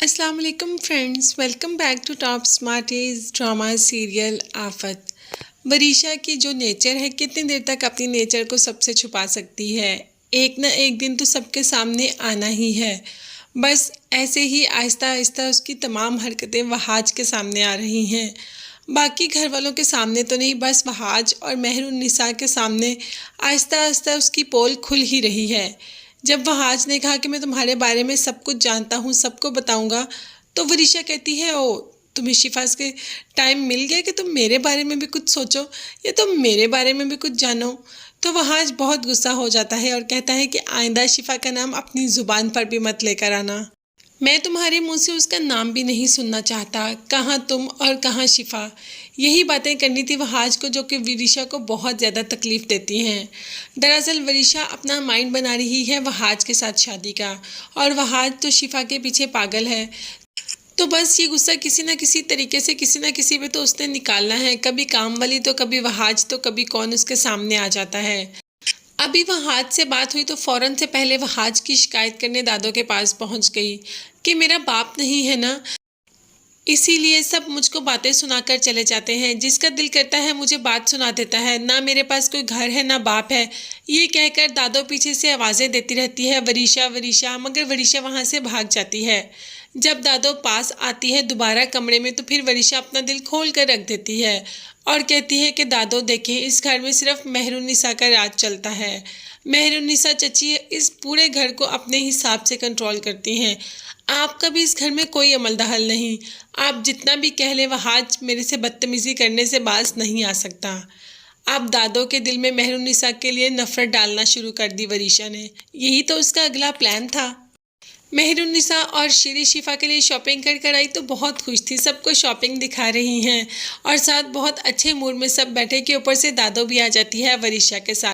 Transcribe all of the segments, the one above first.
अस्सलाम वालेकुम friends, welcome back to top smart age drama serial Aafat. Warisha की जो नेचर है, कितनी देर तक अपनी नेचर को सबसे छुपा सकती है। एक ना एक दिन तो सबके सामने आना ही है। बस ऐसे ही आहिस्ता आहिस्ता उसकी तमाम हरकतें वहाज के सामने आ रही हैं। बाकी घर वालों के सामने तो नहीं, बस वहाज और मेहरुन्निसा के सामने आहिस्ता आहिस्ता उसकी पोल खुल ही रही है। जब वहाज ने कहा कि मैं तुम्हारे बारे में सब कुछ जानता हूँ, सबको बताऊँगा, तो वरीशा कहती है, ओ तुम्हें शिफा के टाइम मिल गया कि तुम मेरे बारे में भी कुछ सोचो या तुम मेरे बारे में भी कुछ जानो। तो वहाज बहुत गुस्सा हो जाता है और कहता है कि आइंदा शिफा का नाम अपनी ज़ुबान पर भी मत लेकर आना। मैं तुम्हारे मुंह से उसका नाम भी नहीं सुनना चाहता। कहाँ तुम और कहाँ शिफा। यही बातें करनी थी वहाज को, जो कि वरीशा को बहुत ज़्यादा तकलीफ़ देती हैं। दरअसल वरीशा अपना माइंड बना रही है वहाज के साथ शादी का, और वहाज तो शिफा के पीछे पागल है। तो बस ये गुस्सा किसी न किसी तरीके से किसी न किसी पे तो उसने निकालना है। कभी काम वाली तो कभी वहाज तो कभी कौन उसके सामने आ जाता है। अभी वहाज से बात हुई तो फ़ौरन से पहले वहाज की शिकायत करने दादो के पास पहुंच गई कि मेरा बाप नहीं है ना, इसीलिए सब मुझको बातें सुनाकर चले जाते हैं। जिसका दिल करता है मुझे बात सुना देता है। ना मेरे पास कोई घर है ना बाप है। ये कहकर दादो पीछे से आवाज़ें देती रहती है, वरीशा वरीशा, मगर वरीशा वहाँ से भाग जाती है। जब दादो पास आती है दोबारा कमरे में, तो फिर वरीशा अपना दिल खोल कर रख देती है और कहती है कि दादो देखें, इस घर में सिर्फ मेहरुन्निसा का राज चलता है। मेहरुन्निसा चची इस पूरे घर को अपने हिसाब से कंट्रोल करती हैं। आपका भी इस घर में कोई अमल दखल नहीं। आप जितना भी कह लें, वहाज मेरे से बदतमीज़ी करने से बाज नहीं आ सकता। अब दादो के दिल में मेहरुन्निसा के लिए नफरत डालना शुरू कर दी वरीशा ने। यही तो उसका अगला प्लान था। मेहरुन्निसा और शीरी शिफा के लिए शॉपिंग कर कर आई तो बहुत खुश थी। सबको शॉपिंग दिखा रही हैं और साथ बहुत अच्छे मूड में सब बैठे, के ऊपर से दादो भी आ जाती है वरीशा के साथ।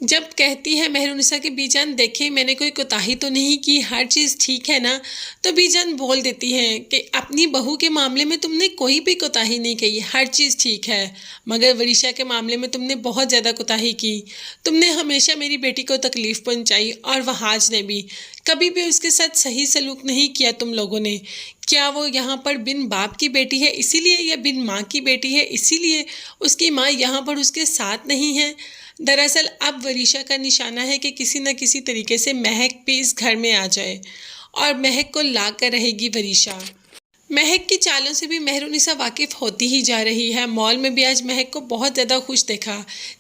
जब कहती है मेहरुन्निसा की, बीजान देखें मैंने कोई कोताही तो नहीं की, हर चीज़ ठीक है ना, तो बीजान बोल देती हैं कि अपनी बहू के मामले में तुमने कोई भी कोताही नहीं की, हर चीज़ ठीक है, मगर वरीशा के मामले में तुमने बहुत ज़्यादा कोताही की। तुमने हमेशा मेरी बेटी को तकलीफ़ पहुंचाई और वहाज ने भी कभी भी उसके साथ सही सलूक नहीं किया तुम लोगों ने। क्या वो यहाँ पर बिन बाप की बेटी है इसीलिए, या बिन माँ की बेटी है इसीलिए उसकी माँ यहाँ पर उसके साथ नहीं है। दरअसल अब वरीशा का निशाना है कि किसी न किसी तरीके से महक भी इस घर में आ जाए और महक को ला कर रहेगी वरीशा। महक की चालों से भी मेहरुन्निसा वाकिफ़ होती ही जा रही है। मॉल में भी आज महक को बहुत ज़्यादा खुश देखा।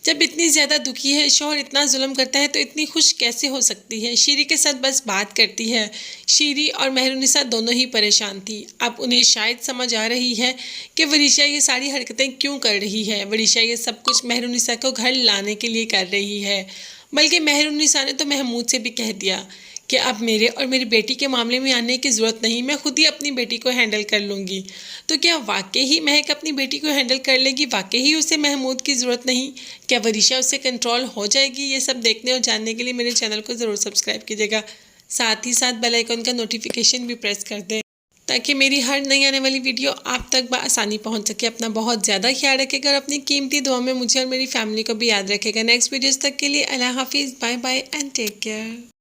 जब इतनी ज़्यादा दुखी है, शौहर इतना जुल्म करता है, तो इतनी खुश कैसे हो सकती है। शीरी के साथ बस बात करती है। शीरी और मेहरुन्निसा दोनों ही परेशान थी। अब उन्हें शायद समझ आ रही है कि वरीशा ये सारी हरकतें क्यों कर रही है। वरीशा ये सब कुछ मेहरुन्निसा को घर लाने के लिए कर रही है। बल्कि मेहरुन्निसा ने तो महमूद से भी कह दिया कि अब मेरे और मेरी बेटी के मामले में आने की ज़रूरत नहीं, मैं खुद ही अपनी बेटी को हैंडल कर लूँगी। तो क्या वाकई ही महक अपनी बेटी को हैंडल कर लेगी? वाकई ही उसे महमूद की ज़रूरत नहीं? क्या वरीशा उससे कंट्रोल हो जाएगी? ये सब देखने और जानने के लिए मेरे चैनल को ज़रूर सब्सक्राइब कीजिएगा। साथ ही साथ बेल आइकन का नोटिफिकेशन भी प्रेस कर दें, ताकि मेरी हर नई आने वाली वीडियो आप तक बआसानी पहुंच सके। अपना बहुत ज़्यादा ख्याल रखिएगा और अपनी कीमती दुआ में मुझे और मेरी फैमिली को भी याद रखेगा। नेक्स्ट वीडियोज़ तक के लिए अल्लाह हाफिज़, bye bye and take care.